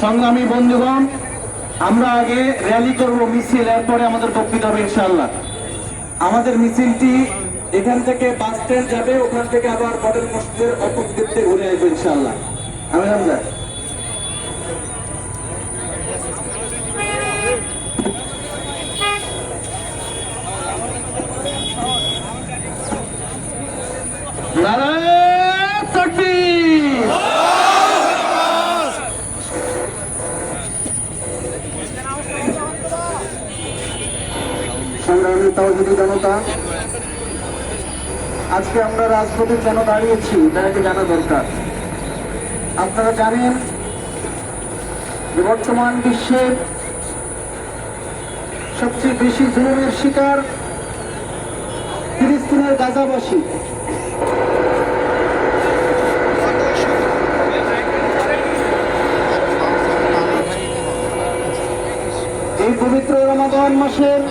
সংগ্রামী বন্ধুগণ, আমরা আগে র্যালি করব, মিছিল, এরপরে আমাদের বক্তৃতা হবে ইনশাআল্লাহ। আমাদের মিছিলটি এখান থেকে বাস স্ট্যান্ড যাবে, ওখান থেকে আবার মডেল মসজিদের অপোজিটে ঘুরে আসবে ইনশাআল্লাহ। আমি রামজান নারায়ে তাকবীর। সংগ্রামী তাওহীদি জনতা, আজকে আমরা রাজপথে কেন দাঁড়িয়েছি তাকে জানা দরকার। আপনারা জানেন যে বর্তমান বিশ্বের সবচেয়ে বেশি জুলুমের শিকার ফিলিস্তিনের গাজাবাসী। এই পবিত্র রমাদান মাসের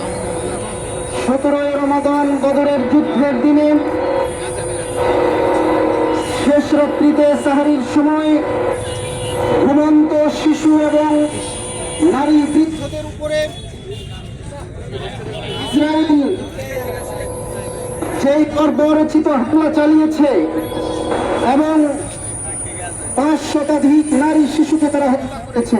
17 রমাদান বদরের যুদ্ধের দিনে শেষ রাত্রিতে সাহারির সময় ঘুমন্ত শিশু এবং নারী বৃদ্ধদের উপরে ইসরায়েল সেই বর্বরচিত হামলা চালিয়েছে এবং 5 শতাধিক নারী শিশুকে তারা হত্যা করেছে।